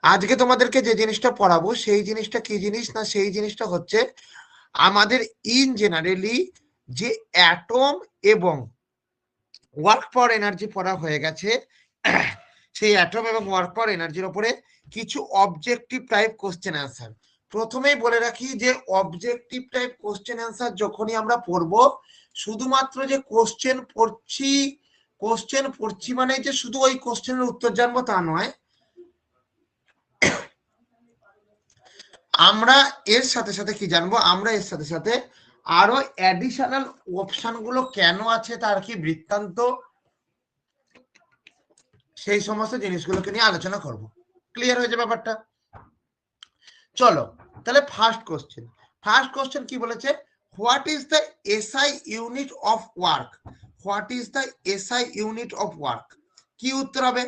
আজকে তোমাদেরকে যে জিনিসটা পড়াবো সেই জিনিসটা কি জিনিস না, সেই জিনিসটা হচ্ছে আমাদের ইন জেনারেলি যে অ্যাটম এবং ওয়ার্ক পাওয়ার এনার্জি পড়া হয়ে গেছে, সেই অ্যাটম এবং ওয়ার্ক পাওয়ার এনার্জির উপরে কিছু অবজেক্টিভ টাইপ কোশ্চেন অ্যান্সার। প্রথমেই বলে রাখি যে অবজেক্টিভ টাইপ কোশ্চেন অ্যান্সার যখনই আমরা পড়বো, শুধুমাত্র যে কোশ্চেন পড়ছি মানে যে শুধু ওই কোশ্চেনের উত্তর জানবো তা নয়, আমরা এর সাথে সাথে কি জানবো, আমরা এর সাথে সাথে আরো অ্যাডিশনাল অপশন গুলো কেন আছে তার কি বৃত্তান্ত, সেই সমস্ত জিনিসগুলোকে নিয়ে আলোচনা করব। ক্লিয়ার হয়েছে ব্যাপারটা? চলো তাহলে ফার্স্ট কোশ্চেন কি বলেছে, what is the SI unit of work? What is the SI unit of work? কি উত্তর হবে?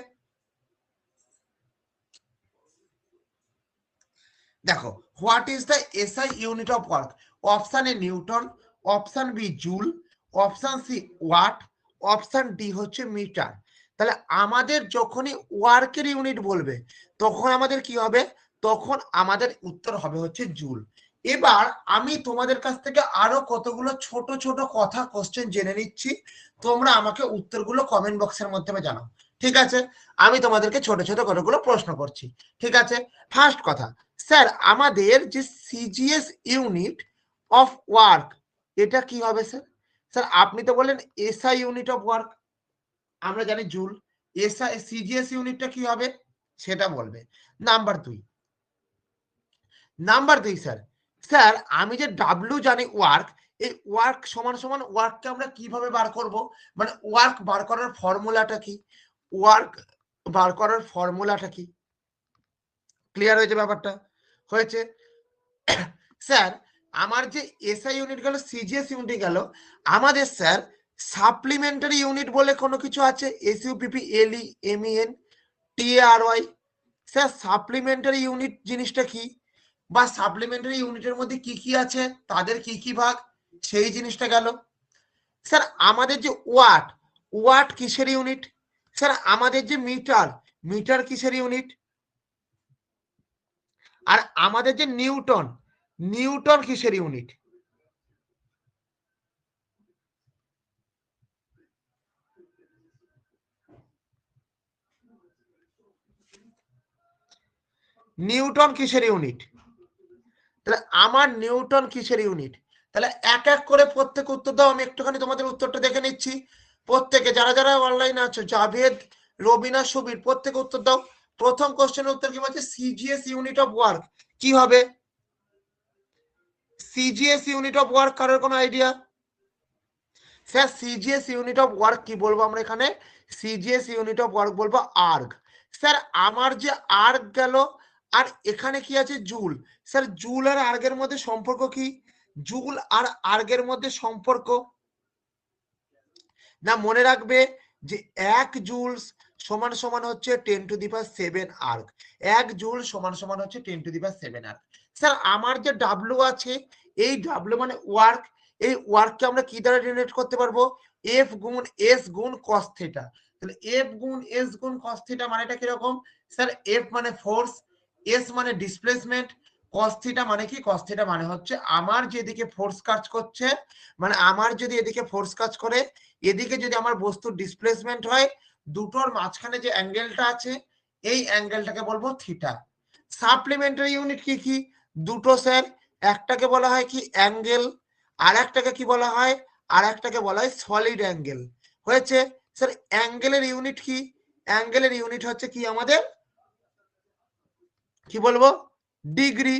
দেখো, what is the SI unit of work? Option A newton, option B joule, option C watt, option D হচ্ছে metre. তাহলে আমাদের যখনই ওয়ার্কের unit বলবে তখন আমাদের কি হবে? তখন আমাদের উত্তর হবে হচ্ছে জুল। এবার আমি তোমাদের কাছ থেকে আরো কতগুলো ছোট ছোট কথা কোশ্চেন জেনে নিচ্ছি, তোমরা আমাকে উত্তরগুলো কমেন্ট বক্সের মাধ্যমে জানাও, ঠিক আছে? আমি তোমাদেরকে ছোট ছোট কতগুলো প্রশ্ন করছি, ঠিক আছে? ফার্স্ট কথা, স্যার আমাদের যে সিজিএস ইউনিট অফ ওয়ার্ক এটা কি হবে স্যার? স্যার আপনি তো বললেন এসআই ইউনিট অফ ওয়ার্ক, আমরা জানি জুল। এসআই সিজিএস ইউনিটটা কি হবে সেটা বলবে। নাম্বার 2 স্যার, স্যার আমি যে ডাব্লিউ জানি ওয়ার্ক, এই ওয়ার্ক সমান সমান ওয়ার্ককে আমরা কিভাবে বার করব? মানে ওয়ার্ক বার করার ফর্মুলাটা কি? ওয়ার্ক বার করার ফর্মুলাটা কি? ক্লিয়ার হয়েছে ব্যাপারটা? হয়েছে। স্যার আমার যে এসআই ইউনিট গেল, সিজিএস ইউনিট গেল, আমাদের স্যার সাপ্লিমেন্টারি ইউনিট বলে কোনো কিছু আছে? এসইউপিপি, এলই, এমইএন, টিএআরওয়াই। স্যার সাপ্লিমেন্টারি ইউনিট জিনিসটা কি, বা সাপ্লিমেন্টারি ইউনিটের মধ্যে কি কি আছে, তাদের কি কি ভাগ, সেই জিনিসটা গেল। স্যার আমাদের যে ওয়াট, ওয়াট কিসের ইউনিট? স্যার আমাদের যে মিটার, মিটার কিসের ইউনিট? আর আমাদের যে নিউটন, নিউটন কিসের ইউনিট? নিউটন কিসের ইউনিট? তাহলে আমার নিউটন কিসের ইউনিট? তাহলে এক এক করে প্রত্যেক উত্তর দাও, আমি একটুখানি তোমাদের উত্তরটা দেখে নিচ্ছি। প্রত্যেকে যারা যারা অনলাইনে আছো, জাভেদ, রবিনা, সুবীর, প্রত্যেকে উত্তর দাও। প্রথম কোশ্চেনের উত্তর কি বলছে? সিজিএস ইউনিট অফ ওয়ার্ক কি হবে? সিজিএস ইউনিট অফ ওয়ার্ক কারোর কোনো idea? Sir CGS unit of work কি বলবো আমরা এখানে? সিজিএস ইউনিট অফ ওয়ার্ক বলবো আর্গ। স্যার আমার যে আর্গ গেল, আর এখানে কি আছে? জুল। স্যার জুল আর আর্গের মধ্যে সম্পর্ক কি? জুল আর আর্গের মধ্যে সম্পর্ক না, মনে রাখবে যে 1 জুলস সমান সমান হচ্ছে 10⁻⁷ আর্গ। 1 জুল সমান সমান হচ্ছে 10⁻⁷ আর্গ। স্যার আমার যে ডাব্লিউ আছে, এই ডাব্লিউ মানে ওয়ার্ক, এই ওয়ার্ককে আমরা কি দ্বারা ডিনোট করতে পারবো? এফ গুণ এস গুণ কস থিটা। তাহলে এফ গুণ এস গুণ কস থিটা মানেটা কিরকম? স্যার এফ মানে ফোর্স, এস মানে ডিসপ্লেসমেন্ট, কস থিটা মানে কি? কস থিটা মানে হচ্ছে আমার যেদিকে ফোর্স কাজ করছে, মানে আমার যদি এদিকে ফোর্স কাজ করে, এদিকে যদি আমার বস্তুর ডিসপ্লেসমেন্ট হয়, দুটোর মাঝখানে যে অ্যাঙ্গেলটা আছে এই অ্যাঙ্গেলটাকে বলবো থিটা। সাপ্লিমেন্টারি ইউনিট কি কি? দুটো স্যার, একটাকে বলা হয় কি অ্যাঙ্গেল, আর একটাকে কি বলা হয়? আর একটাকে বলা হয় সলিড অ্যাঙ্গেল। হয়েছে। স্যার অ্যাঙ্গেলের ইউনিট কি? অ্যাঙ্গেলের ইউনিট হচ্ছে কি আমাদের, কি বলবো? ডিগ্রি।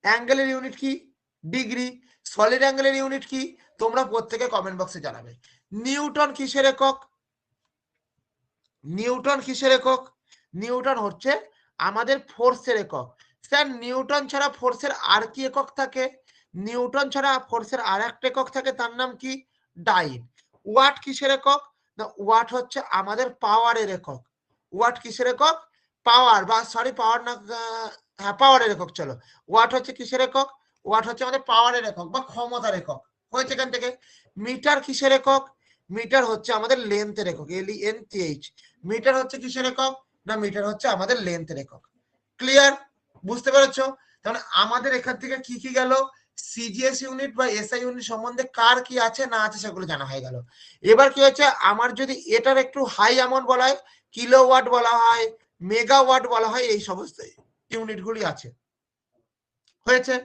অ্যাঙ্গেলের ইউনিট কি? ডিগ্রি। সলিড অ্যাঙ্গেলের ইউনিট কি? তোমরা প্রত্যেকে কমেন্ট বক্সে জানাবে। নিউটন কিসের একক? নিউটন কিসের একক? নিউটন হচ্ছে আমাদের ফোর্সের একক। স্যার নিউটন ছাড়া ফোর্সের আর কি একক থাকে? নিউটন ছাড়া ফোর্সের আর একটা একক থাকে, তার নাম কি? ডাইন। ওয়াট কিসের একক? না ওয়াট হচ্ছে আমাদের পাওয়ারের একক। ওয়াট কিসের একক? পাওয়ার, বা সরি পাওয়ার না, হ্যাঁ পাওয়ারের একক। চলো, ওয়াট হচ্ছে কিসের একক? ওয়াট হচ্ছে আমাদের পাওয়ারের একক বা ক্ষমতার একক। হয়েছে এখান থেকে। মিটার কিসের একক? মিটার হচ্ছে আমাদের লেন্থের একক, LENTH। মিটার হচ্ছে কিসের একক? না মিটার হচ্ছে আমাদের লেন্থের একক। ক্লিয়ার? বুঝতে পেরেছো? তাহলে আমাদের এখান থেকে কি কি গেল, সিজিএস ইউনিট বা এসআই ইউনিট সম্বন্ধে কার কি আছে না আছে সেগুলো জানা হয়ে গেল। এবার কি হচ্ছে, আমার যদি এটার একটু হাই অ্যামাউন্ট বলা হয়, কিলোওয়াট বলা হয়, মেগাওয়াট বলা হয়, এই সমস্ত ইউনিটগুলি আছে। হয়েছে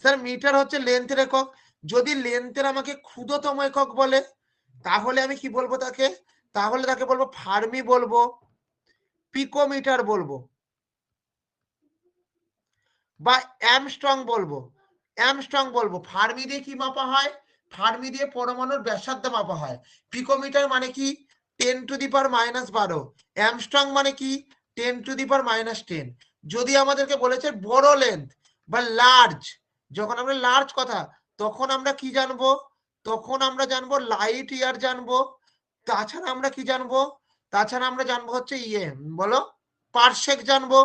স্যার? মিটার হচ্ছে লেন্থের একক। যদি লেন্থের আমাকে ক্ষুদ্রতম একক বলে তাহলে আমি কি বলবো তাকে, তাহলে তাকে বলবো ফার্মি বলবো, পিকোমিটার বলবো, বা অ্যামস্ট্রং বলবো। অ্যামস্ট্রং বলবো। ফার্মি দিয়ে কি মাপা হয়, ফার্মি দিয়ে পরমাণুর ব্যাসার্ধ মাপা হয়। পিকোমিটার মানে কি 10⁻12। অ্যামস্ট্রং মানে কি 10⁻10। যদি আমাদেরকে বলেছে বড় লেন্থ বা লার্জ, যখন আমরা লার্জ কথা, তখন আমরা কি জানবো, তখন আমরা জানবো লাইট ইয়ার জানবো। তাছাড়া আমরা কি জানবো, তাছাড়া আমরা জানবো হচ্ছে বলো, পারসেক জানবো।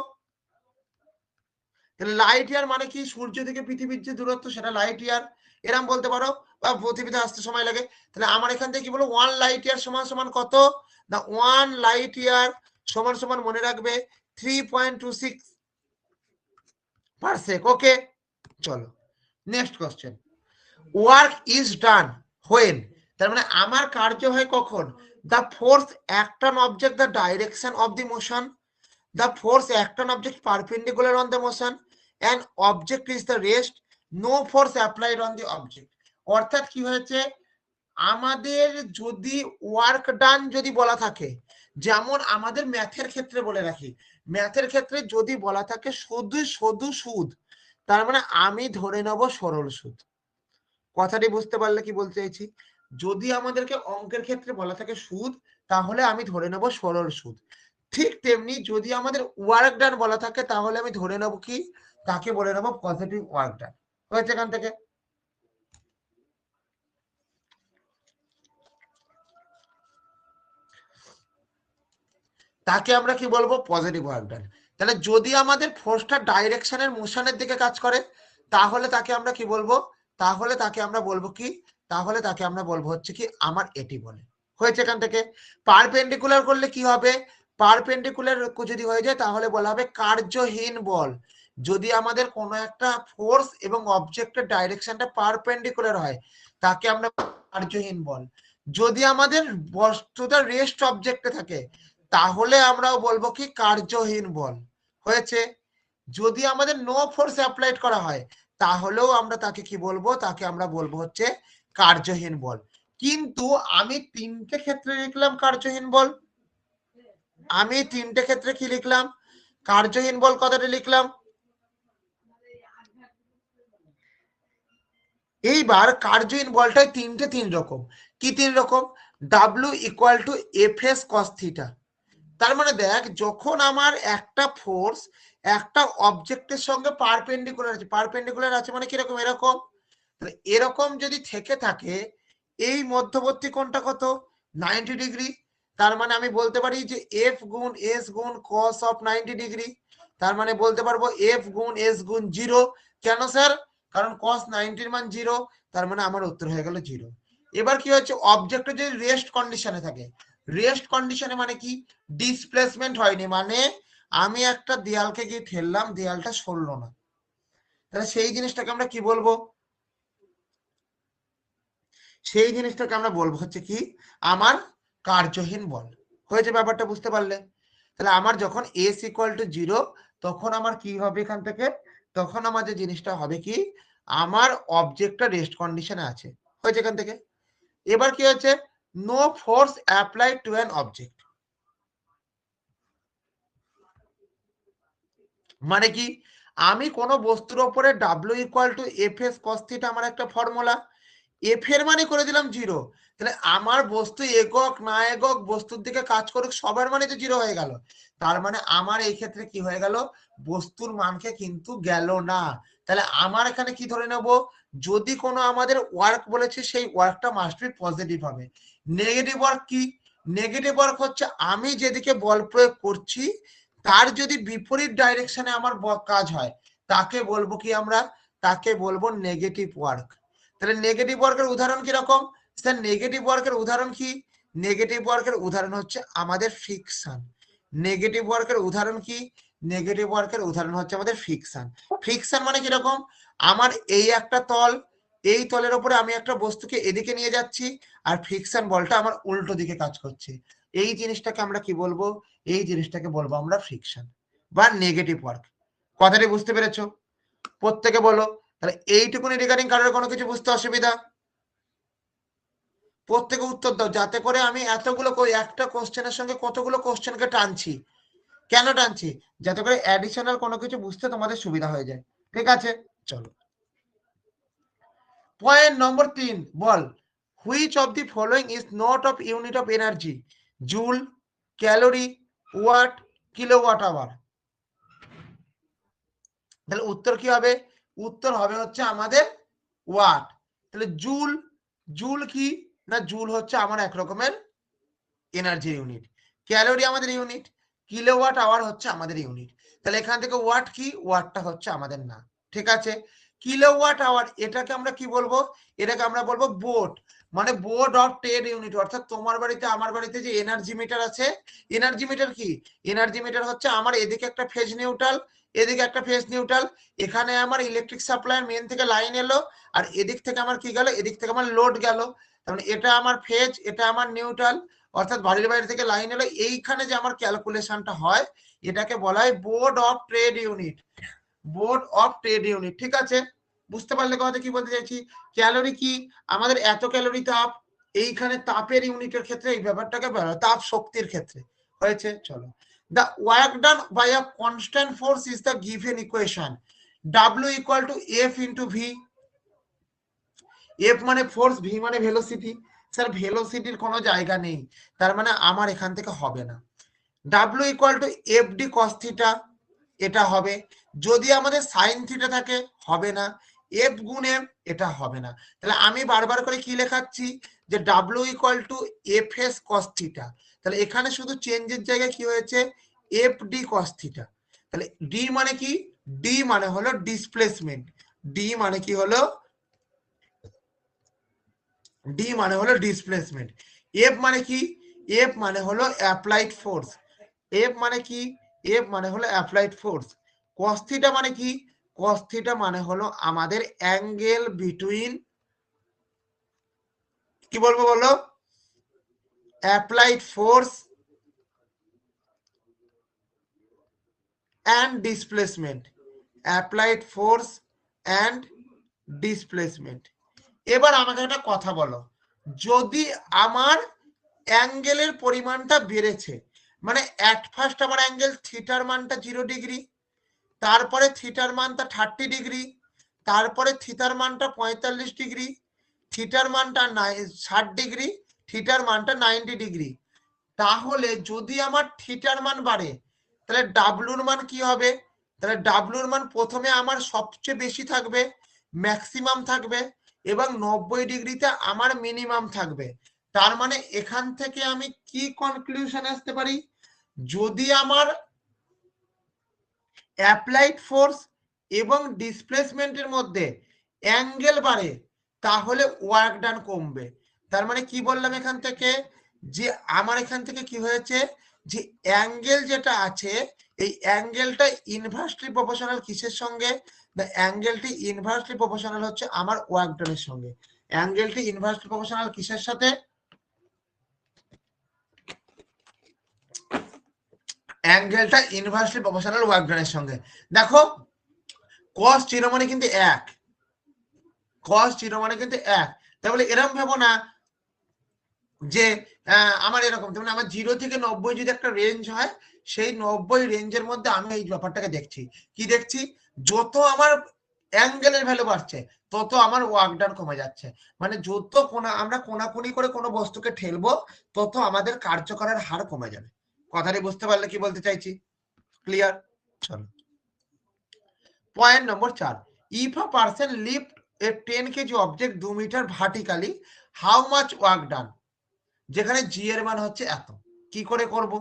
লাইট ইয়ার মানে কি, সূর্য থেকে পৃথিবীর যে দূরত্ব সেটা লাইট ইয়ার, এরম বলতে পারো, বা পৃথিবীতে আসতে সময় লাগে। তাহলে আমার এখান থেকে কি বলো, 1 লাইট ইয়ার সমান সমান কত না, 1 লাইট ইয়ার সমান সমান মনে রাখবে 3.26 পারসেক। ওকে, চলো next question. Work is done when, তার মানে আমার কার্য হয় কখন, the force act on object the direction of the motion, the force act on object perpendicular on the motion, and object is the rest, no force applied on the object। অর্থাৎ কি হয়েছে, আমাদের যদি ওয়ার্ক ডান যদি বলা থাকে, যেমন আমাদের ম্যাথের ক্ষেত্রে বলে রাখি, ম্যাথের ক্ষেত্রে যদি বলা থাকে শুধু শুধু সুদ, তার মানে আমি ধরে নেব সরল সুদ। কথাটি বুঝতে পারলে কি বলতে চাইছি? যদি আমাদেরকে অঙ্কের ক্ষেত্রে বলা থাকে সুদ, তাহলে আমি ধরে নেব সরল সুদ। ঠিক তেমনি যদি আমাদের ওয়ার্ক ডান বলা থাকে, তাহলে আমি ধরে নেব কি, তাকে বলে নেব পজিটিভ ওয়ার্ক ডান। হয়েছে এখান থেকে? তাকে আমরা কি বলবো, পজিটিভ ওয়ার্ক ডান। তাহলে যদি আমাদের ফোর্সটা ডাইরেকশনের মোশনের দিকে কাজ করে, তাহলে তাকে আমরা কি বলবো, তাহলে তাকে আমরা বলবো কি, তাহলে তাকে আমরা বলবো হচ্ছে কি আমার এটি বলে। হয়েছে এখান থেকে? পারপেন্ডিকুলার করলে কি হবে, পারপেন্ডিকুলার যদি হয়ে যায় তাহলে বলা হবে কার্যহীন বল। যদি আমাদের কোনো একটা ফোর্স এবং অবজেক্টের ডাইরেকশনটা পারপেন্ডিকুলার হয়, তাকে আমরা কার্যহীন বল। যদি আমাদের বস্তুটা রেস্ট অবজেক্টে থাকে, তাহলে আমরাও বলবো কি কার্যহীন বল। হয়েছে? যদি আমাদের নো ফোর্স অ্যাপ্লাইড করা হয়, তাহলেও আমরা তাকে কি বলবো, তাকে আমরা বলবো হচ্ছে কার্যহীন বল। কিন্তু আমি তিনটে ক্ষেত্রে লিখলাম কার্যহীন বল, আমি তিনটে ক্ষেত্রে কি লিখলাম, কার্যহীন বল কথাটা লিখলাম। এইবার কার্যহীন বলটাই তিন রকম। কি তিন রকম? W = Fs cos θ। তার মানে দেখ, যখন আমার একটা ফোর্স একটা অবজেক্টের সঙ্গে পারপেন্ডিকুলার আছে, পারপেন্ডিকুলার আছে মানে কিরকম, এরকম, এরকম যদি থেকে থাকে, এই মধ্যবর্তী কোণটা কত, 90 ডিগ্রি। তার মানে আমি বলতে পারি যে F গুণ S গুণ cos of 90 ডিগ্রি। তার মানে বলতে পারবো F গুণ S গুণ 0। কেন স্যার? কারণ cos 90 এর মান 0, তার মানে আমার উত্তর হয়ে গেল 0। এবার কি হচ্ছে, অবজেক্টে যদি রেস্ট কন্ডিশনে থাকে, রেস্ট কন্ডিশনে মানে কি, ডিসপ্লেসমেন্ট হয়নি, মানে আমি একটা দেয়ালকে গিয়ে ঠেললাম, দেয়ালটা সরলো না, তাহলে সেই জিনিসটাকে আমরা কি বলবো, সেই জিনিসটাকে আমরা বলবো হচ্ছে কি আমার কার্যহীন বল। হয়েছে ব্যাপারটা বুঝতে পারলে? তাহলে আমার যখন S = 0, তখন আমার কি হবে এখান থেকে, তখন আমার যে জিনিসটা হবে কি, আমার অবজেক্টটা রেস্ট কন্ডিশনে আছে। হয়েছে এখান থেকে? এবার কি হচ্ছে, no force applied to an object, মানে কি, আমি কোন বস্তুর উপরে W = Fs cos θ আমার একটা ফর্মুলা, এফ এর মানে করে দিলাম 0। তাহলে আমার বস্তু একক না একক বস্তুর দিকে কাজ করুক, সবার মানে তো 0 হয়ে গেল। তার মানে আমার এই ক্ষেত্রে কি হয়ে গেল, বস্তুর মানকে কিন্তু গেল না। তাহলে আমার এখানে কি ধরে নেব, যদি কোনো আমাদের ওয়ার্ক বলেছে, সেই ওয়ার্কটা মাস্ট বি পজিটিভ হবে। নেগেটিভ ওয়ার্ক কি, নেগেটিভ ওয়ার্ক হচ্ছে আমি যেদিকে বল প্রয়োগ করছি তার যদি বিপরীত ডাইরেকশনে আমার কাজ হয়, তাকে বলবো কি আমরা, তাকে বলবো নেগেটিভ ওয়ার্ক। তাহলে নেগেটিভ ওয়ার্কের উদাহরণ কি রকম স্যার? নেগেটিভ ওয়ার্কের উদাহরণ কি, নেগেটিভ ওয়ার্কের উদাহরণ হচ্ছে আমাদের ফ্রিকশন। নেগেটিভ ওয়ার্কের উদাহরণ কি? নেগেটিভ ওয়ার্কের উদাহরণ হচ্ছে আমাদের ফ্রিকশন। ফ্রিকশন মানে কিরকম? আমার এই একটা তল, এই তলের উপরে আমি একটা বস্তুকে এদিকে নিয়ে যাচ্ছি, আর ফ্রিকশন বলটা আমার উল্টো দিকে কাজ করছে। এই জিনিসটাকে আমরা কি বলবো? এই জিনিসটাকে বলবো আমরা ফ্রিকশন বা নেগেটিভ ওয়ার্ক। কথাটি বুঝতে পেরেছো? প্রত্যেকে বলো। তাহলে এইটুকুনি রিগার্ডিং কারোর কোনো কিছু বুঝতে অসুবিধা? প্রত্যেকে উত্তর দাও, যাতে করে আমি এতগুলো একটা কোশ্চেনের সঙ্গে কতগুলো কোশ্চেনকে টানছি। কেন টানছি? যাতে করে অ্যাডিশনাল কোনো কিছু বুঝতে তোমাদের সুবিধা হয়ে যায়। ঠিক আছে, চলো পয়েন্ট নম্বর 3 বল, which of the following is not of unit of energy? Joule, calorie, watt, kilowatt hour. তাহলে উত্তর কি হবে? উত্তর হবে হচ্ছে আমাদের ওয়াট। তাহলে জুল, জুল কি না? জুল হচ্ছে আমার এক রকমের এনার্জি ইউনিট। ক্যালোরি আমাদের ইউনিট, কিলোওয়াট আওয়ার হচ্ছে আমাদের ইউনিট। তাহলে এখান থেকে ওয়াট কি? ওয়াটটা হচ্ছে আমাদের না। ঠিক আছে, কিলোওয়াট আওয়ার এটাকে আমরা কি বলবো? এটাকে আমরা বলবো বোর্ড, মানে বোর্ড অফ ট্রেড ইউনিট। অর্থাৎ তোমার বাড়িতে আমার বাড়িতে যে এনার্জি মিটার আছে, এনার্জি মিটার কি? এনার্জি মিটার হচ্ছে আমার এদিকে একটা ফেজ নিউট্রাল, এদিকে একটা ফেজ নিউট্রাল, এখানে আমার ইলেকট্রিক সাপ্লাই মেন থেকে লাইন এলো, আর এদিক থেকে আমার কি গেল? এদিক থেকে আমার লোড গেল। তাহলে এটা আমার ফেজ, এটা আমার নিউট্রাল, অর্থাৎ বাড়ির বাইরে থেকে লাইন এলো। এইখানে যে আমার ক্যালকুলেশনটা হয়, এটাকে বলা হয় board of trade unit. Board of trade unit. ঠিক আছে, বুঝতে পারলে কথা কি বলতে চাইছি? ক্যালোরি কি? আমাদের এত ক্যালোরি তাপ। এইখানে তাপের ইউনিটের ক্ষেত্রে এই ব্যাপারটাকে বলা হয় তাপ শক্তির ক্ষেত্রে। হয়েছে, চলো। The work done by a constant force is the given equation. W equal to F into V. F মানে ফোর্স, V মানে ভেলোসিটি। স্যার ভেলোসিটির কোনো জায়গা নেই, তার মানে আমার এখান থেকে হবে না। W equal to F D cos theta, এটা হবে। যদি আমাদের সাইন থিটা থাকে হবে না, এফ গুণ এম, এটা হবে না। তাহলে আমি বারবার করে কি লেখাচ্ছি? যে W equal to F S cos theta. তাহলে এখানে শুধু চেঞ্জের জায়গায় কি হয়েছে? F D cos theta. তাহলে ডি মানে কি? ডি মানে হলো ডিসপ্লেসমেন্ট। ডি মানে কি হলো? ডি মানে হলো ডিসপ্লেসমেন্ট। এফ মানে কি? এফ মানে হলো অ্যাপ্লাইড ফোর্স। এফ মানে কি? এফ মানে হলো অ্যাপ্লাইড ফোর্স। কস থিটা মানে কি? কস থিটা মানে হলো আমাদের অ্যাঙ্গেল বিটুইন, কি বলবো বলো? Applied force and displacement. Applied force and displacement. এবার আমাকে একটা কথা বলো, যদি আমার অ্যাঙ্গেলের পরিমাণটা বেড়েছে, মানে অ্যাট ফার্স্ট আমার অ্যাঙ্গেল থিটার মানটা 0 ডিগ্রি, তারপরে থিটার মানটা 30 ডিগ্রি, তারপরে থিটার মানটা 45 ডিগ্রি, থিটার মানটা 60 ডিগ্রি, থিটার মানটা 90 ডিগ্রি। তাহলে যদি আমার থিটার মান বাড়ে, তাহলে ডাব্লুর মান কি হবে? তাহলে ডাব্লুর মান প্রথমে আমার সবচেয়ে বেশি থাকবে, ম্যাক্সিমাম থাকবে, এবং 90 ডিগ্রিতে আমার মিনিমাম থাকবে। তার মানে এখান থেকে আমি কি কনক্লুশন আসতে পারি? যদি আমার অ্যাপ্লাইড ফোর্স এবং ডিসপ্লেসমেন্টের মধ্যে অ্যাঙ্গেল বাড়ে, তাহলে ওয়ার্ক ডান কমবে। তার মানে কি বললাম এখান থেকে? যে আমার এখান থেকে কি হয়েছে? যে অ্যাঙ্গেল যেটা আছে, এই অ্যাঙ্গেলটা ইনভার্সলি প্রপোর্শনাল কিসের সঙ্গে? না, অ্যাঙ্গেলটি ইনভার্সলি প্রপোর্শনাল হচ্ছে আমার ওয়ার্ক ডানের সঙ্গে। অ্যাঙ্গেলটি ইনভার্সলি প্রপোর্শনাল কিসের সাথে? অ্যাঙ্গেলটা ইনভার্সলি প্রপোর্শনাল ওয়ার্ক ডানের সঙ্গে। দেখো, cos 0 মানে কিন্তু 1, cos 0 মানে কিন্তু 1। তাহলে এরকম ভেবো না যে আমার এরকম, তার মানে আমার 0 থেকে 90 যদি একটা রেঞ্জ হয়, সেই 90 রেঞ্জের মধ্যে আমি এই ব্যাপারটাকে দেখছি। কি দেখছি? যত আমার অ্যাঙ্গেলের ভ্যালু বাড়ছে, তত আমার ওয়ার্ক ডান কমে যাচ্ছে। মানে যত আমরা কোনাকুনি করে কোনো বস্তুকে ঠেলবো, তত আমাদের কার্যকরের হার কমে যাবে। কথাটি বুঝতে পারলে কি বলতে চাইছি? ক্লিয়ার? চলো point number 4, if a person lift a 10 KG object 2 metre vertically, how much work done? যেখানে জি এর মান হচ্ছে এত, কি করে করব?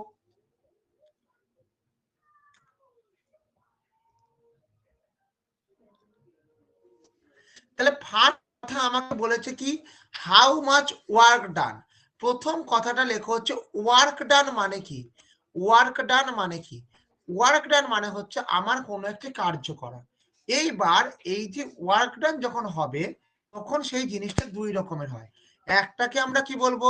তাহলে ফার্স্ট কথা আমাকে বলেছে কি? হাউ মাচ ওয়ার্ক ডান। প্রথম কথাটা লেখো হচ্ছে ওয়ার্ক ডান মানে কি? ওয়ার্ক ডান মানে কি? ওয়ার্ক ডান মানে হচ্ছে আমার কোনো একটি কার্য করা। এইবার এই যে ওয়ার্ক ডান যখন হবে তখন সেই জিনিসটা দুই রকমের হয়। একটাকে আমরা কি বলবো?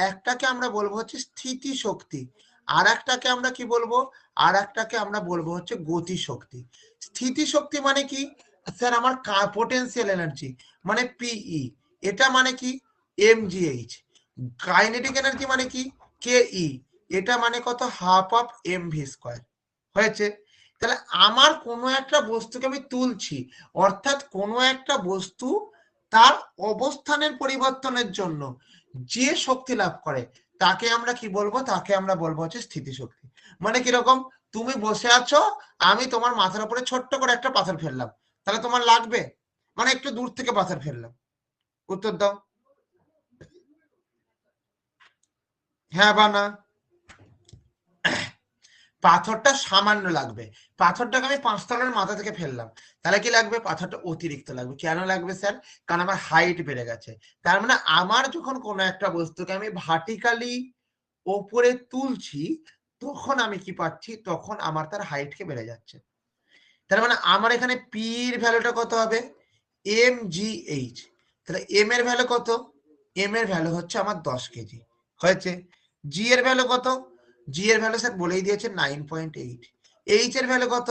একটাকে আমরা বলবো হচ্ছে স্থিতিশক্তি। আরেকটাকে আমরা কি বলবো? আরেকটাকে আমরা বলবো হচ্ছে গতিশক্তি। স্থিতিশক্তি মানে কি? স্যার আমার পোটেনশিয়াল এনার্জি মানে পিই। এটা মানে কি? এমজিএইচ। কাইনেটিক এনার্জি মানে কি? কেই। এটা মানে কত? Half of MV square. হয়েছে? তাহলে আমার কোনো একটা বস্তুকে আমি তুলছি, অর্থাৎ কোনো একটা বস্তু তার অবস্থানের পরিবর্তনের জন্য যে শক্তি লাভ করে তাকে আমরা কি বলবো? তাকে আমরা বলবো হচ্ছে স্থিতিশক্তি। মানে কিরকম? তুমি বসে আছো, আমি তোমার মাথার উপরে ছোট্ট করে একটা পাথর ফেললাম, তাহলে তোমার লাগবে? মানে একটু দূর থেকে পাথর ফেললাম। উত্তর দাও। হ্যাঁ বা না? পাথরটা সামান্য লাগবে। পাথরটাকে আমি ৫ তলার মাথা থেকে ফেললাম, তাহলে কি লাগবে? পাথরটা অতিরিক্ত লাগবে। কেন লাগবে স্যার? কারণ আমার হাইট বেড়ে গেছে। তার মানে আমার যখন কোনো একটা বস্তুকে আমি ভার্টিক্যালি ওপরে তুলছি তখন আমি কি পাচ্ছি? তখন আমার তার হাইটকে বেড়ে যাচ্ছে। তার মানে আমার এখানে পি এর ভ্যালুটা কত হবে? এমজিএইচ। তাহলে এম এর ভ্যালু কত? এম এর ভ্যালু হচ্ছে আমার 10 কেজি। হয়েছে? জি এর ভ্যালু কত? জি এর ভ্যালু স্যার বলেই দিয়েছে 9.8। এইচ এর ভ্যালু কত?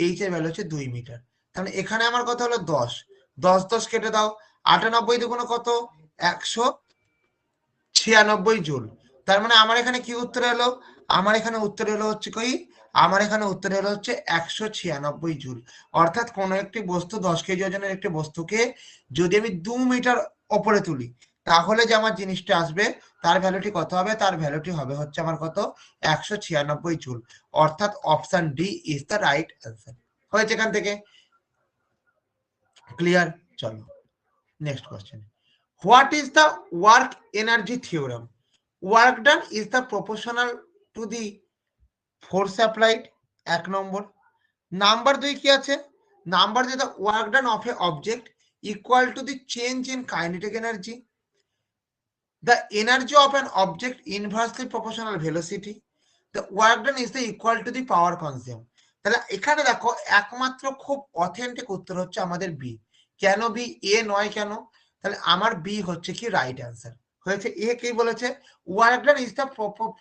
এইচ এর ভ্যালু হচ্ছে 2 মিটার। তাহলে এখানে আমার কত হলো? 10। 10 কেটে দাও। 98 দুগুণ কত? 196 জুল। তার মানে আমার এখানে কি উত্তর এলো? আমার এখানে উত্তর এলো হচ্ছে কি? আমার এখানে উত্তর এলো হচ্ছে 196 জুল। অর্থাৎ কোনো একটি বস্তু 10 কেজি ওজনের একটি বস্তুকে যদি আমি 2 মিটার ওপরে তুলি তাহলে যে আমার জিনিসটা আসবে তার ভ্যালুটি কত হবে? তার ভ্যালুটি হবে হচ্ছে আমার কত? 196 জুল। অর্থাৎ option D is the right answer. হয়েছে এখান থেকে? ক্লিয়ার? চলো next question. What is the work energy theorem? Work done is the proportional to the force applied. 1 number. Number 2 কি আছে? Number 2 the work done of a object equal to the change in kinetic energy. The energy of an object inversely proportional velocity. The work done is the equal to the power consumed. তাহলে এখানে দেখো একমাত্র খুব authentic উত্তর হচ্ছে আমাদের B. কেন B? এ নয় কেন? তাহলে আমার বি হচ্ছে কি রাইট অ্যান্সার। হয়েছে? এ কি বলেছে? Work done is the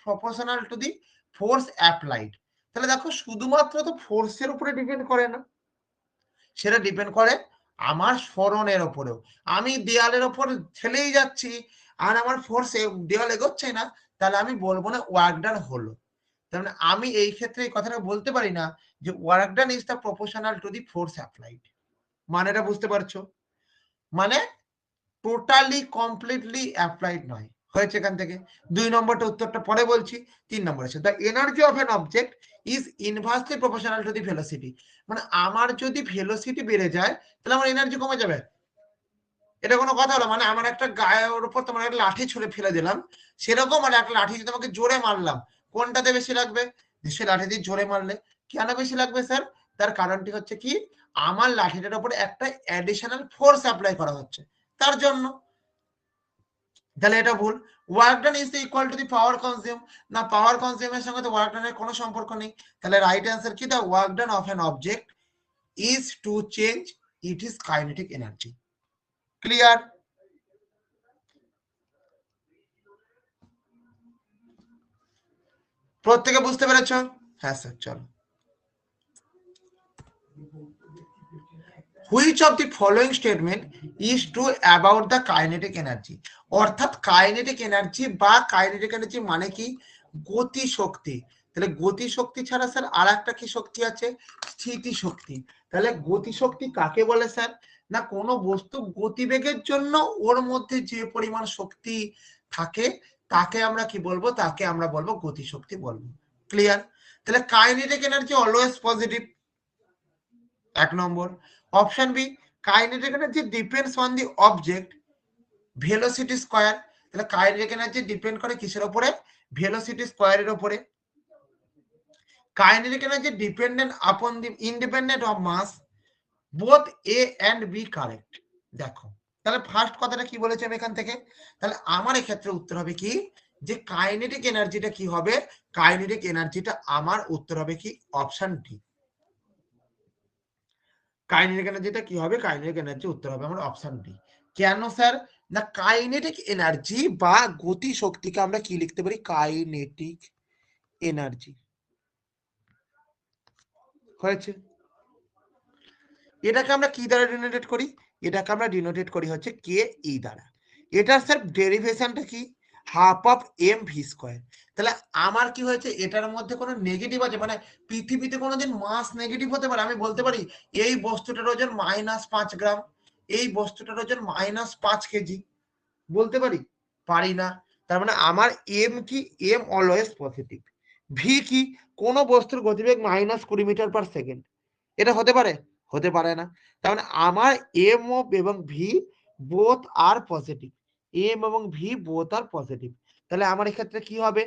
proportional to the force applied. তাহলে দেখো শুধুমাত্র তো ফোর্সের উপরে ডিপেন্ড করে না, সেটা ডিপেন্ড করে আমার স্মরণের ওপরেও। আমি দেয়ালের ওপর ঠেলেই যাচ্ছি আর আমার ফোর্সে দেয়াল এগোচ্ছে না, তাহলে আমি বলবো না ওয়ার্ক ডান হলো। তার মানে আমি এই ক্ষেত্রে এই কথাটা বলতে পারি না যে work done is the proportional to the force applied. মানেটা বুঝতে পারছো? মানে টোটালি কমপ্লিটলি অ্যাপ্লাইড নয়। হয়েছে এখান থেকে? 2 নম্বরটা উত্তরটা পরে বলছি। 3 নম্বর আছে the energy of an object is inversely proportional to the velocity. মানে আমার যদি ভেলোসিটি বেড়ে যায় তাহলে আমার এনার্জি কমে যাবে। এটা কোনো কথা হলো? মানে আমার একটা গায়ের উপর তোমার একটা লাঠি ছুঁড়ে ফেলে দিলাম, সেরকম আর একটা লাঠি যদি তোমাকে জোরে মারলাম, কোনটাতে বেশি লাগবে? সে লাঠি দিয়ে জোরে মারলে। কেন বেশি লাগবে স্যার? তার কারণটি হচ্ছে কি? আমার লাঠিটার উপরে একটা অ্যাডিশনাল ফোর্স অ্যাপ্লাই করা হচ্ছে তার জন্য। তাহলে এটা ভুল। Work done is equal to the power consume. না, পাওয়ার কনজিউমের সঙ্গে তো ওয়ার্ক ডানের কোনো সম্পর্ক নেই। তাহলে রাইট অ্যান্সার কি? The work done of an object is to change it is kinetic energy. Clear? প্রত্যেকে বুঝতে পেরেছ? হ্যাঁ স্যার চলো। Which of the following statement is true about the kinetic energy? অর্থাৎ কাইনেটিক এনার্জি বা কাইনেটিক এনার্জি মানে কি? গতি শক্তি। তাহলে গতি শক্তি ছাড়া স্যার আর একটা কি শক্তি আছে? স্থিতি শক্তি। তাহলে গতি শক্তি কাকে বলে স্যার? না কোনো বস্তু গতিবেগের জন্য ওর মধ্যে যে পরিমাণ শক্তি থাকে তাকে আমরা কি বলবো? তাকে আমরা বলবো গতি শক্তি বলবো। ক্লিয়ার? তাহলে কাইনেটিক এনার্জি অলওয়েজ পজিটিভ। 1 নম্বর। Option B kinetic energy depends on the object velocity square. তাহলে কাইনেটিক এনার্জি ডিপেন্ড করে কিসের উপরে? ভেলোসিটি স্কয়ারের উপরে। Kinetic energy dependent upon the independent of mass. Both A and B correct. দেখো তাহলে first কথাটা কি বলেছি আমি এখান থেকে? তাহলে আমার এই ক্ষেত্রে উত্তর হবে কি? যে কাইনেটিক এনার্জিটা কি হবে, কাইনেটিক এনার্জিটা আমার উত্তর হবে কি অপশন ডি। কাইনেটিক এনার্জিটা কি হবে, কাইনেটিক এনার্জি উত্তর হবে আমার অপশন ডি। কেন স্যার, না কাইনেটিক এনার্জি বা গতি শক্তিকে আমরা কি লিখতে পারি, কাইনেটিক এনার্জি। হয়েছে, এটাকে আমরা কি দ্বারা ডিনোটেট করি, এটাকে আমরা ডিনোটেট করি হচ্ছে কে ই দ্বারা। এটা স্যার ডেরিভেশনটা কি, half of M V square. তাহলে আমার কি হয়েছে, এটার মধ্যে কোনো নেগেটিভ আছে, মানে পৃথিবীতে কোনোদিন মাস নেগেটিভ হতে পারে, আমি বলতে পারি এই বস্তুটার ওজন -5 গ্রাম, এই বস্তুটার ওজন -5 কেজি, বলতে পারি, পারি না। তার মানে আমার এম কি, এম অলওয়েজ পজিটিভ। ভি কি, কোন বস্তুর গতিবেগ -20 মিটার/সেকেন্ড, এটা হতে পারে, হতে পারে না। তার মানে আমার এম এবং ভি বোথ আর পজিটিভ, এম এবং ভি বোথ আর পজিটিভ। তাহলে আমার এক্ষেত্রে কি হবে,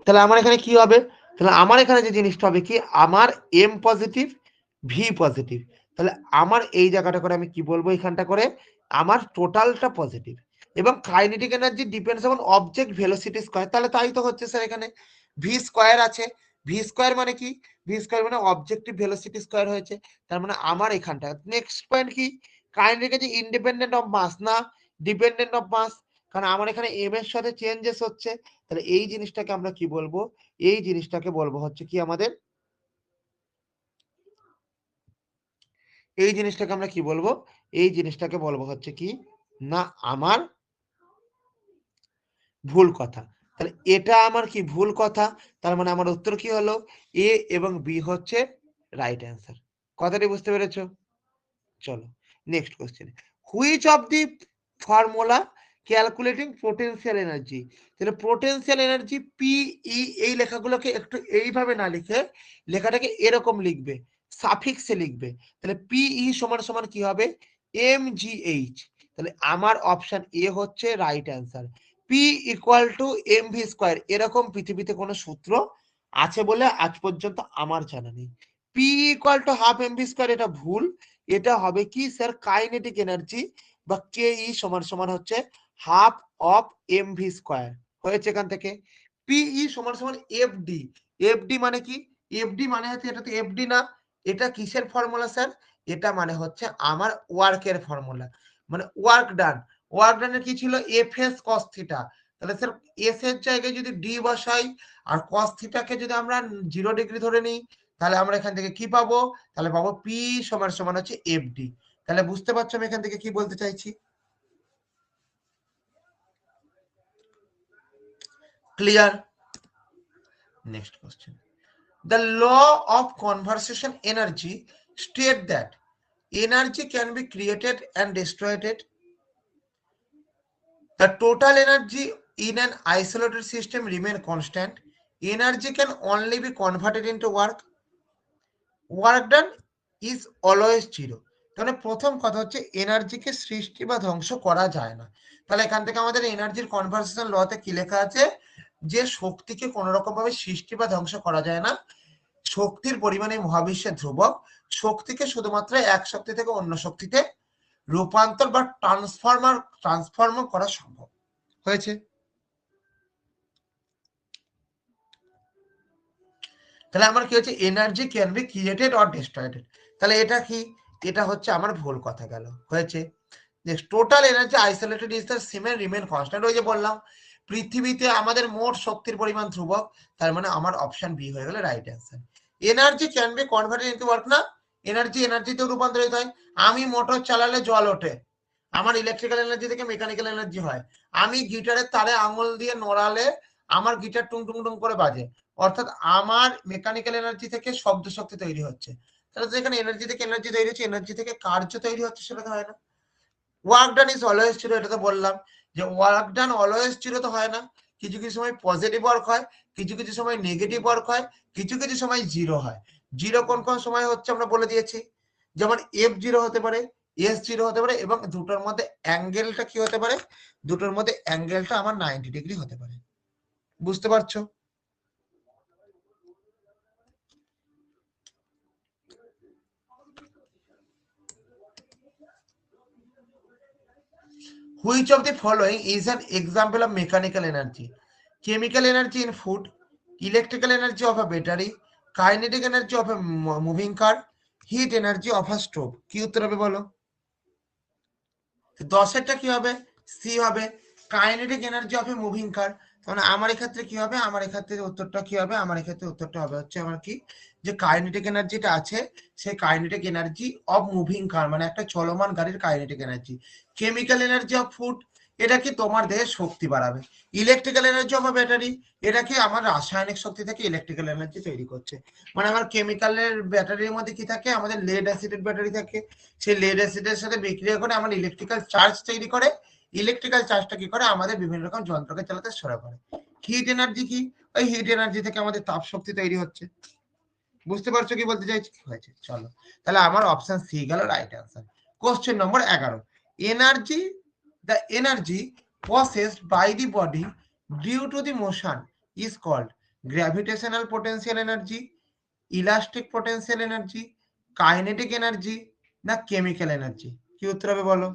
তাহলে আমার এখানে কি হবে, তাহলে আমার এখানে যে জিনিসটা হবে কি, আমার এম পজিটিভ, ভি পজিটিভ। তাহলে আমার এই জায়গাটা করে আমি কি বলবো, এখানটা করে আমার টোটালটা পজিটিভ। এবং kinetic energy depends on object velocity square, তাহলে তাই তো হচ্ছে স্যার, এখানে ভি স্কয়ার আছে, ভি স্কয়ার মানে কি, ভি স্কয়ার মানে অবজেক্টিভ ভেলোসিটি স্কয়ার হয়েছে। তার মানে আমার এখানটা নেক্সট পয়েন্ট কি, kinetic energy independent of mass না ডিপেন্ডেন্ট অফ মাস, কারণ আমার এখানে এম এর সাথে চেঞ্জেস হচ্ছে। তাহলে এই জিনিসটাকে আমরা কি বলবো, এই জিনিসটাকে বলবো হচ্ছে কি আমাদের, এই জিনিসটাকে আমরা কি বলবো, এই জিনিসটাকে বলবো হচ্ছে কি, না আমার ভুল কথা। তাহলে এটা আমার কি ভুল কথা, তার মানে আমার উত্তর কি হলো, এ এবং বি হচ্ছে রাইট অ্যান্সার। কথাটি বুঝতে পেরেছো? চলো next question, which of the formula calculating potential energy. তাহলে পোটেনশিয়াল এনার্জি পিই, এই লেখাগুলোকে একটু এইভাবে না লিখে লেখাটাকে এরকম লিখবে, সাফিক্সে লিখবে। তাহলে পিই সমান সমান কি হবে, এম জি এইচ। তাহলে আমার অপশন এ হচ্ছে right answer. P equal to M V square, এরকম পৃথিবীতে কোনো সূত্র আছে বলে আজ পর্যন্ত আমার জানা নেই। P equal to half M V square, এটা ভুল। এটা হবে কি স্যার, কাইনেটিক এনার্জি বা কে ই সমান সমান হচ্ছে half of M V square. হয়েছে এখান থেকে। পিই সমান সমান এফ ডি, এফ ডি মানে কি, এফ ডি মানে হচ্ছে, এটা তো এফ ডি না, এটা কিসের ফর্মুলা স্যার, এটা মানে হচ্ছে আমার ওয়ার্কের ফর্মুলা, মানে ওয়ার্ক ডান। ওয়ার্ক ডানের কি ছিল, এফ এস কস থিটা। তাহলে স্যার এস এর জায়গায় যদি ডি বসাই আর কস থিটাকে যদি আমরা 0 ডিগ্রি ধরে নিই, তাহলে আমরা এখান থেকে কি পাবো, তাহলে পাবো পি সমান সমান হচ্ছে এফ ডি। তাহলে বুঝতে পারছো আমি এখান থেকে কি বলতে চাইছি, clear? Next question, the law of conservation energy state that energy can be created and destroyed. The total energy in an isolated system remain constant. Energy can only be converted into work. Work done is always zero. তাহলে প্রথম কথা হচ্ছে এনার্জিকে সৃষ্টি বা ধ্বংস করা যায় না। তাহলে এখান থেকে আমাদের এনার্জির কনভার্সেশন লতে কি লেখা আছে, যে শক্তিকে কোনো রকম ভাবে সৃষ্টি বা ধ্বংস করা যায় না, শক্তির পরিমাণ এই মহাবিশ্বের ধ্রুবক, শক্তিকে শুধুমাত্র এক শক্তি থেকে অন্য শক্তিতে রূপান্তর বা ট্রান্সফর্ম করা সম্ভব। হয়েছে, তাহলে আমার কি হচ্ছে, energy can be created or destroyed. তাহলে এটা কি, এটা হচ্ছে আমার ভুল কথা গেল। হয়েছে, next, total energy isolated is the same and remain constant. ওই যে বললাম পৃথিবীতে আমাদের মোট শক্তির পরিমাণ ধ্রুবক, তার মানে আমার অপশন বি হয়ে গেল right answer. Energy can be converted into work, না এনার্জি এনার্জিতে রূপান্তরিত হয়। আমি মোটর চালালে জল ওঠে, আমার ইলেকট্রিক্যাল এনার্জি থেকে মেকানিক্যাল এনার্জি হয়। আমি গিটারের তারে আঙুল দিয়ে নড়ালে আমার গিটার টুং টুং টুং করে বাজে, অর্থাৎ আমার মেকানিক্যাল এনার্জি থেকে শব্দ শক্তি তৈরি হচ্ছে। তাহলে যেখানে এনার্জি থেকে এনার্জি তৈরি হচ্ছে, এনার্জি থেকে কার্য তৈরি হচ্ছে, সেটা তো হয় না। Work done is always zero, এটা তো বললাম যে ওয়ার্ক ডান অলওয়েজ জিরো তো হয় না, কিছু কিছু সময় পজিটিভ ওয়ার্ক হয়, কিছু কিছু সময় নেগেটিভ ওয়ার্ক হয়, কিছু কিছু সময় জিরো হয়। জিরো কোন কোন সময় হচ্ছে আমরা বলে দিয়েছি, যেমন এফ জিরো হতে পারে, এস জিরো হতে পারে, এবং দুটোর মধ্যে অ্যাঙ্গেলটা কি হতে পারে, দুটোর মধ্যে অ্যাঙ্গেলটা আমার 90 ডিগ্রি হতে পারে। বুঝতে পারছো? Which of the following is an example of mechanical energy? Chemical energy in food, electrical energy of a battery, kinetic energy of a moving car, heat energy of a stove. কি উত্তর হবে বলো? 10-এরটা কি হবে? সি হবে, kinetic energy of a moving car. মানে আমার এক্ষেত্রে কি হবে? আমার এক্ষেত্রে উত্তরটা কি হবে? আমার এক্ষেত্রে উত্তরটা হবে হচ্ছে আমার কি, যে কাইনেটিক এনার্জিটা আছে সেই kinetic energy of moving car, মানে একটা চলমান গাড়ির kinetic energy. Chemical energy of food, এটা কি তোমার দেহে শক্তি বাড়াবে। ইলেকট্রিক্যাল এনার্জি অফ ব্যাটারি, এটা কি আমার রাসায়নিক শক্তি থেকে ইলেকট্রিক্যাল এনার্জি তৈরি করছে। মানে আমার কেমিক্যালের ব্যাটারির মধ্যে কি থাকে? আমাদের লেড অ্যাসিডের ব্যাটারি থাকে, সেই লেড অ্যাসিডের সাথে বিক্রিয়া করে আমার ইলেকট্রিক্যাল চার্জ তৈরি করে। ইলেকট্রিক্যাল চার্জটা কি করে? আমাদের বিভিন্ন রকম যন্ত্রকে চালাতে সহায়তা করে। হিট এনার্জি কি? ওই হিট এনার্জি থেকে আমাদের তাপ শক্তি তৈরি হচ্ছে। বুঝতে পারছো কি বলতে চাইছি? হয়েছে, চলো তাহলে আমার অপশন সি গেল right answer. Question number 11, energy, the energy possessed by the body due to the motion is called gravitational potential energy, elastic potential energy, kinetic energy না chemical energy? কি উত্তর হবে বলো?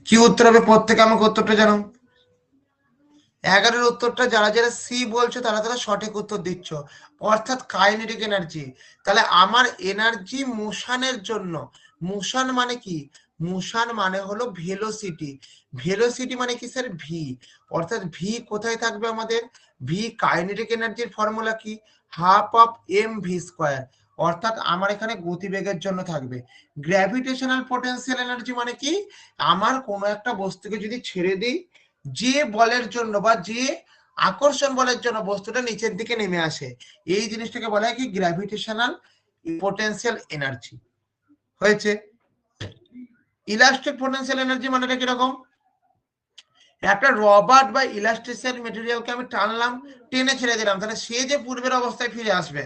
কি উত্তর হবে? প্রত্যেকে আমাকে উত্তরটা জানো। 11-এর উত্তরটা যারা যারা সি বলছো তারা তারা সঠিক উত্তর দিচ্ছ, অর্থাৎ কাইনেটিক এনার্জি। তাহলে আমার এনার্জি মোশনের জন্য, মোশন মানে কি? মোশন মানে হলো ভেলোসিটি। ভেলোসিটি মানে কি স্যার? ভি। অর্থাৎ ভি কোথায় থাকবে আমাদের? ভি কাইনেটিক এনার্জির ফর্মুলা কি? Half of M V square. অর্থাৎ আমার এখানে গতিবেগের জন্য থাকবে। গ্র্যাভিটেশনাল পোটেনশিয়াল এনার্জি মানে কি? আমার কোনো একটা বস্তুকে যদি ছেড়ে দিই, যে বলের জন্য বা যে আকর্ষণ বলের জন্য বস্তুটা নিচের দিকে নেমে আসে, এই জিনিসটাকে বলা হয় কি? Gravitational potential energy. হয়েছে। ইলাস্টিক পোটেনশিয়াল এনার্জি মানেটা কিরকম? একটা রবার্ট বা ইলাস্ট্রিক মেটেরিয়ালকে আমি টানলাম, টেনে ছেড়ে দিলাম, তাহলে সে যে পূর্বের অবস্থায় ফিরে আসবে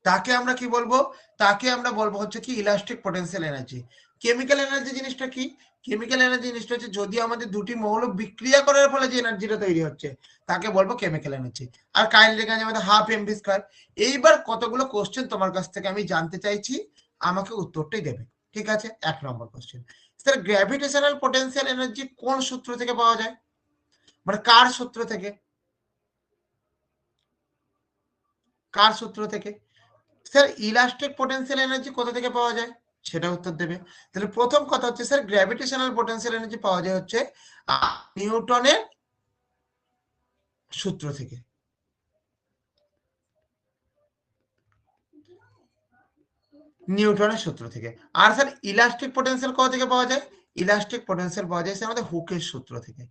তাকে আমরা কি বলবো? তাকে আমরা বলবো হচ্ছে কি? Elastic potential energy. Chemical energy জিনিসটা কি? কেমিক্যাল এনার্জি জিনিসটা হচ্ছে যদি আমাদের দুটি মৌল বিক্রিয়া করার ফলে যে এনার্জিটা তৈরি হচ্ছে তাকে বলবো কেমিক্যাল এনার্জি। আর কাইনেটিক এনার্জি আমাদের হাফ এমভি স্কয়ার। এইবার কতগুলো কোশ্চেন তোমার কাছ থেকে আমি জানতে চাইছি, আমাকে উত্তরটাই দেবে। ঠিক আছে, 1 নম্বর question, sir gravitational potential energy কোন সূত্র থেকে পাওয়া যায়? মানে কার সূত্র থেকে? কার সূত্র থেকে? স্যার ইলাস্টিক পোটেনশিয়াল এনার্জি কোথা থেকে পাওয়া যায়? সেটা উত্তর দেবে। তাহলে প্রথম কথা হচ্ছে স্যার গ্র্যাভিটেশনাল পোটেনশিয়াল এনার্জি পাওয়া যায় হচ্ছে নিউটনের সূত্র থেকে। নিউটনের সূত্র থেকে। আর স্যার ইলাস্টিক পোটেনশিয়াল কোথা থেকে পাওয়া যায়? ইলাস্টিক পোটেনশিয়াল পাওয়া যায় স্যার আমাদের হুকের সূত্র থেকে।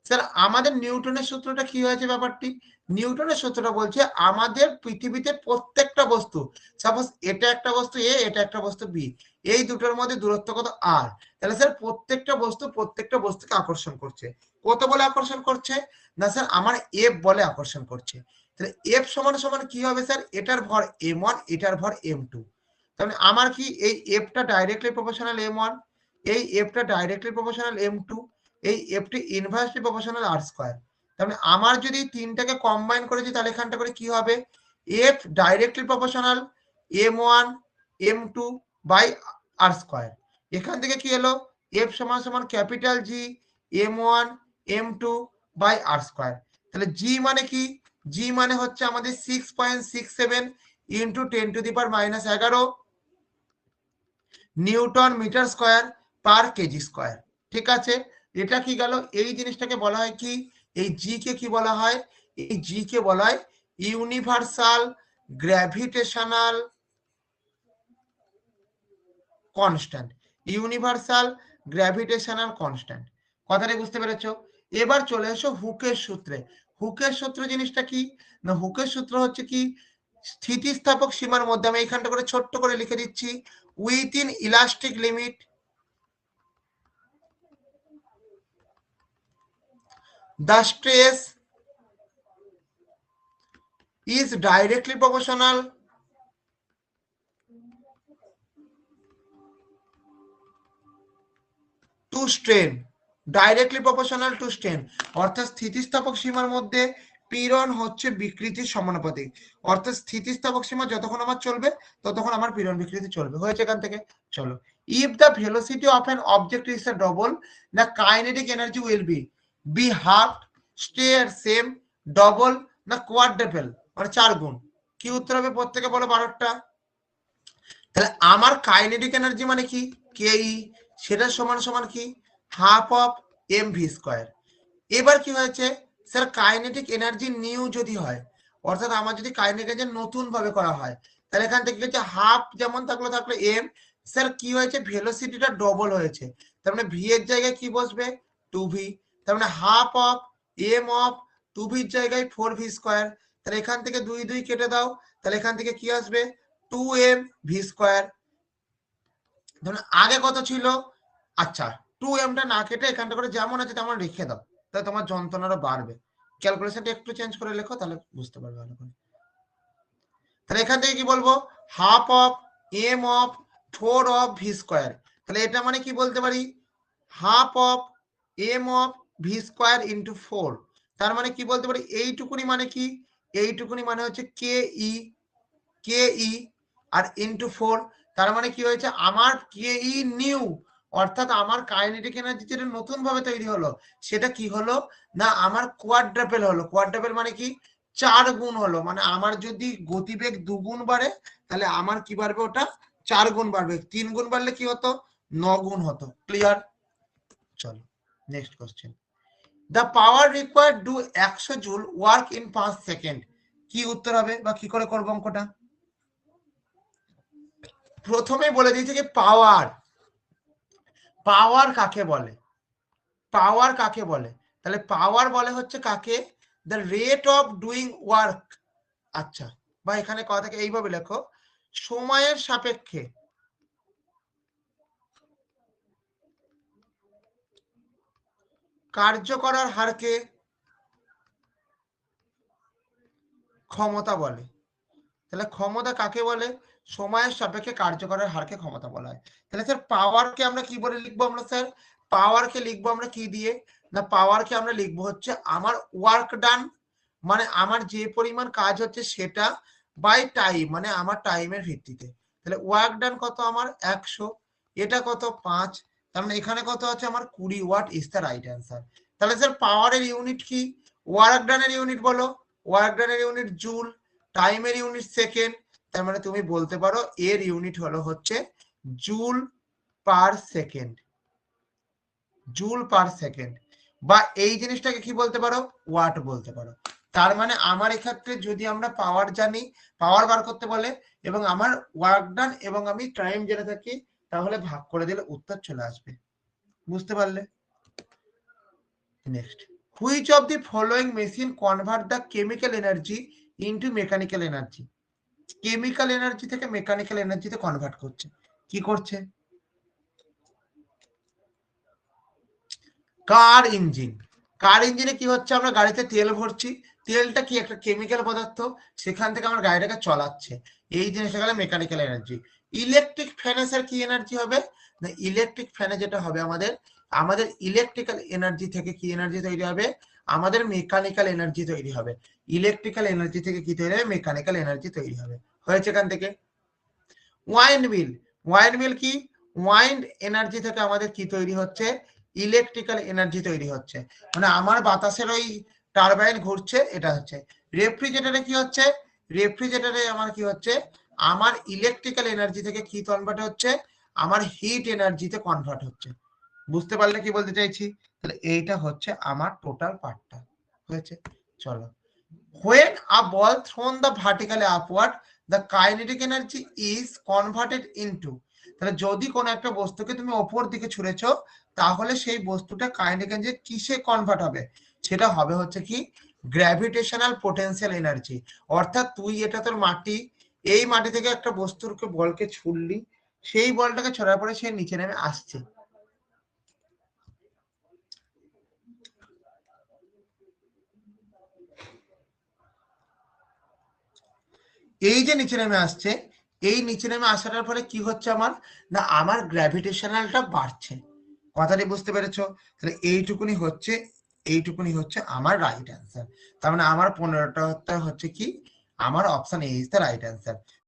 স্যার আমাদের নিউটনের সূত্রটা কি হয়েছে ব্যাপারটি? নিউটনের সূত্রটা বলছে আমাদের পৃথিবীতে প্রত্যেকটা বস্তু, সাপোজ এটা একটা বস্তু এ, এটা একটা বস্তু বি, এই দুটোর মধ্যে দূরত্ব কত? আর। তাহলে স্যার প্রত্যেকটা বস্তু প্রত্যেকটা বস্তুকে আকর্ষণ করছে। কত বলে আকর্ষণ করছে? না স্যার আমার এফ বলে আকর্ষণ করছে। তাহলে এফ সমান সমান কি হবে স্যার? এটার ভর m1, এটার ভর m2। তাহলে আমার কি এই এফটা ডাইরেক্টলি প্রপোর্শনাল m1, এই এফটা ডাইরেক্টলি প্রপোর্শনাল m2, এই এফটি ইনভার্সলি প্রপোর্শনাল আর স্কয়ার। তাহলে আমার যদি তিনটাকে কম্বাইন করেছি তাহলে এখানটা করে কি হবে? F directly proportional m1 m2 by R square. এখান থেকে কি এলো? এফ সমান সমান capital G m1 m2 by R square. তাহলে জি মানে কি? জি মানে হচ্ছে আমাদের 6.67 into 10⁻⁻11 newton metre square per kg square. ঠিক আছে, এটা কি গেল? এই জিনিসটাকে বলা হয় কি? এই জি কে কি বলা হয়? এই জি কে বলা হয় universal gravitational constant. Universal gravitational constant. কথাটা বুঝতে পেরেছো? এবার চলে এসো হুকের সূত্রে। হুকের সূত্র জিনিসটা কি? না হুকের সূত্র হচ্ছে কি? স্থিতিস্থাপক সীমার মধ্যে, আমি এইখানটা করে ছোট্ট করে লিখে দিচ্ছি, within elastic limit the stress is directly proportional to strain, directly proportional to strain, অর্থাৎ স্থিতিস্থাপক সীমার মধ্যে পীড়ন হচ্ছে বিকৃতির সমানুপাতিক, অর্থাৎ স্থিতিস্থাপক সীমা যতক্ষণ আমার চলবে ততক্ষণ আমার পীড়ন বিকৃতি চলবে। হয়েছে এখান থেকে? চলো, if the velocity of an object is a double, the kinetic energy will be half, stay at same, double না quadruple, মানে 4 গুণ। কি উত্তর হবে প্রত্যেকে বলো 12টা। তাহলে আমার কাইনেটিক এনার্জি মানে কি, কেই, সেটা সমান সমান কি, half of M V square. এবার কি হয়েছে স্যার, কাইনেটিক এনার্জি নিউ যদি হয়, অর্থাৎ আমার যদি কাইনেটিক এনার্জি নতুন ভাবে করা হয়, তাহলে এখান থেকে হচ্ছে হাফ যেমন থাকলো এম, স্যার কি হয়েছে, ভেলোসিটিটা ডবল হয়েছে, তার মানে ভি এর জায়গায় কি বসবে, টু ভি, তার মানে half of M of two ভির জায়গায় ফোর ভি স্কোয়ার। তাহলে এখান থেকে দুই দুই কেটে দাও, তাহলে এখান থেকে কি আসবে, টু এম ভি স্কোয়ার। ধরুন আগে কত ছিল, আচ্ছা টু এমটা না কেটে এখানটা করে যেমন আছে তেমন রেখে দাও, তাহলে তোমার যন্ত্রণাটা বাড়বে। ক্যালকুলেশনটা একটু চেঞ্জ করে লেখো, তাহলে বুঝতে পারবে ভালো করে। তাহলে এখান থেকে কি বলবো, half of M of four of V square. তাহলে এটা মানে কি বলতে পারি, half of M of V square into four. তার মানে কি বলতে পারি, এইটুকুনি মানে কি, এইটুকুনি মানে হচ্ছে কে ই আর ইন্টু ফোর। তার মানে কি হয়েছে, আমার কে ই নিউ, অর্থাৎ আমার কাইনেটিক এনার্জি যেটা নতুন ভাবে তৈরি হলো সেটা কি হলো না, আমার কোয়াড্রাপেল হলো। কোয়াড্রাপেল মানে কি, 4 গুণ হলো। মানে আমার যদি গতিবেগ 2 গুণ বাড়ে, তাহলে আমার কি বাড়বে, ওটা 4 গুণ বাড়বে। 3 গুণ বাড়লে কি হতো, 9 গুণ হতো। ক্লিয়ার? চলো next question. The power required do 100 joule work in 5 second. কি উত্তর হবে বা কি করে করবো অঙ্কটা? প্রথমে বলে দিয়েছে যে পাওয়ার, পাওয়ার কাকে বলে, পাওয়ার কাকে বলে, তাহলে পাওয়ার বলে হচ্ছে কাকে, the rate of doing work. আচ্ছা, বা এখানে কথাকে এইভাবে লেখো, সময়ের সাপেক্ষে কার্য করার হারকে ক্ষমতা বলে। তাহলে ক্ষমতা কাকে বলে, সময়ের সাপেক্ষে কার্য করার হারকে ক্ষমতা বলা হয়। তাহলে স্যার পাওয়ারকে আমরা কি বলে লিখবো, আমরা স্যার পাওয়ারকে লিখবো আমরা কি দিয়ে, না পাওয়ারকে আমরা লিখবো হচ্ছে আমার ওয়ার্ক ডান, মানে আমার যে পরিমাণ কাজ হচ্ছে সেটা, বাই টাইম মানে আমার টাইমের ভিত্তিতে। তাহলে ওয়ার্ক ডান কত আমার 100, এটা কত 5, তার মানে এখানে কত আছে আমার 20 watt is the right answer. তাহলে স্যার পাওয়ারের ইউনিট কি, ওয়ার্ক ডানের ইউনিট বলো, ওয়ার্ক ডানের ইউনিট জুল, টাইমের ইউনিট সেকেন্ড, তার মানে তুমি বলতে পারো এর ইউনিট হলো হচ্ছে joule per second, joule per second, বা এই জিনিসটাকে কি বলতে পারো, ওয়াট বলতে পারো। তার মানে আমার এক্ষেত্রে যদি আমরা পাওয়ার জানি, পাওয়ার বার করতে বলে, এবং আমার ওয়ার্ক ডান এবং আমি টাইম জেনে থাকি, তাহলে ভাগ করে দিলে উত্তর চলে আসবে। বুঝতে পারলে? Next, which of the following machine convert the chemical energy into mechanical energy. Chemical energy থেকে মেকানিক্যাল এনার্জিতে কনভার্ট করছে, কি করছে, কার ইঞ্জিন। কার ইঞ্জিনে কি হচ্ছে, আমরা গাড়িতে তেল ভরছি, তেলটা কি একটা কেমিক্যাল পদার্থ, সেখান থেকে আমার গাড়িটাকে চলাচ্ছে, এই জিনিসটা গেলে মেকানিক্যাল এনার্জি। ইলেকট্রিক ফ্যানের কি এনার্জি হবে না, ইলেকট্রিক ফ্যানে যেটা হবে আমাদের, আমাদের ইলেকট্রিক্যাল এনার্জি থেকে কি এনার্জি তৈরি হবে, আমাদের মেকানিক্যাল এনার্জি তৈরি হবে। ইলেকট্রিক্যাল এনার্জি থেকে কি তৈরি হবে, মেকানিক্যাল এনার্জি তৈরি হবে। হয়েছে এখান থেকে। ওয়াইন্ড মিল, ওয়াইন্ড মিল কি, ওয়াইন্ড এনার্জি থেকে আমাদের কি তৈরি হচ্ছে, ইলেকট্রিক্যাল এনার্জি তৈরি হচ্ছে, মানে আমার বাতাসের ওই টারবাইন ঘুরছে, এটা হচ্ছে। রেফ্রিজারেটরে কি হচ্ছে, রেফ্রিজারেটরে আমার কি হচ্ছে, আমার ইলেকট্রিক্যাল এনার্জি থেকে কি কনভার্ট হচ্ছে, আমার হিট এনার্জিতে কনভার্ট হচ্ছে। বুঝতে পারলে কি বলতে চাইছি? তাহলে এইটা হচ্ছে আমার টোটাল পার্টটা। হয়েছে? চলো, when a ball thrown the vertically upward, the kinetic energy is converted into, তাহলে যদি কোনো একটা বস্তুকে তুমি ওপর দিকে ছুঁড়েছো, তাহলে সেই বস্তুটা কাইনেটিক এনার্জি কিসে কনভার্ট হবে, সেটা হবে হচ্ছে কি গ্র্যাভিটেশনাল পোটেনশিয়াল এনার্জি। অর্থাৎ তুই এটা তোর মাটি, এই মাটি থেকে একটা বস্তুকে বলকে ছুড়লি, সেই বলটাকে ছড়ার পরে সে নিচে নেমে আসছে, এই যে নিচে নেমে আসছে, এই নিচে নেমে আসাটার ফলে কি হচ্ছে আমার, না আমার গ্র্যাভিটেশনালটা বাড়ছে। কথাটি বুঝতে পেরেছো? তাহলে এইটুকুনি হচ্ছে আমার রাইট অ্যান্সার। তার মানে আমার 15টা হচ্ছে কি, আমার option A is the right answer.